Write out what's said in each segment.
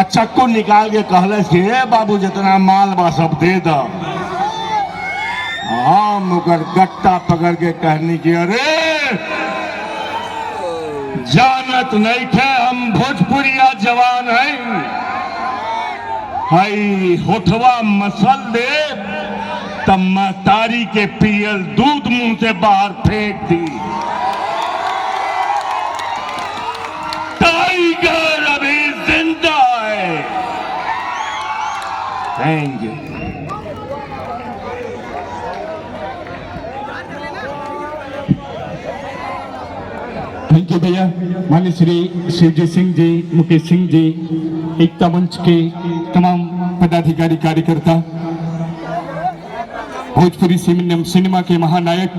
चक्कू निकाल के कहल कि बाबू जितना माल बा सब दे दो। हम ओकर गट्टा पकड़ के कहनी कि अरे जानत नहीं थे हम भोजपुरिया जवान हैं। हई होठवा मसल दे तब महतारी के पियल दूध मुंह से बाहर फेंक दी। टाइगर अभी जिंदा है। Thank you. थैंक यू भैया। माननीय श्री शिवजी सिंह जी, मुकेश सिंह जी, एकता मंच के तमाम पदाधिकारी कार्यकर्ता, भोजपुरी सिनेमा के महानायक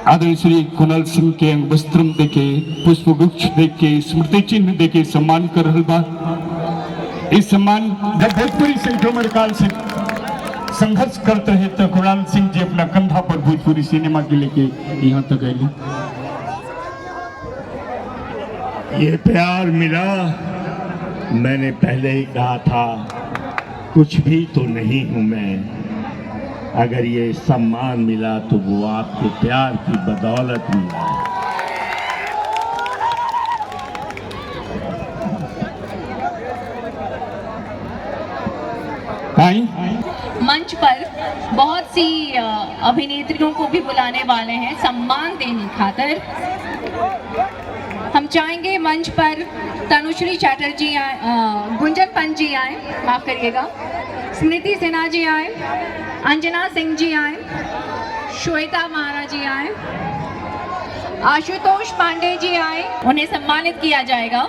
आदरणीय श्री कुणाल सिंह के वस्त्र देके, पुष्प गुच्छ देके, स्मृति चिन्ह देके सम्मान कर रहा बा। इस सम्मान जब भोजपुरी सिनेमा काल से संघर्ष करते हैं तो कुणाल सिंह जी अपना कंधा पर भोजपुरी सिनेमा के लेके यहाँ तक आए। ये प्यार मिला, मैंने पहले ही कहा था कुछ भी तो नहीं हूं मैं। अगर ये सम्मान मिला तो वो आपके प्यार की बदौलत मिला। मंच पर बहुत सी अभिनेत्रियों को भी बुलाने वाले हैं सम्मान देने खातिर। हम चाहेंगे मंच पर तनुश्री चैटर्जी आए, गुंजन पंत जी आए, माफ करिएगा, स्मृति सिन्हा जी आए, अंजना सिंह जी आए, श्वेता महाराज जी आए, आशुतोष पांडे जी आए, उन्हें सम्मानित किया जाएगा।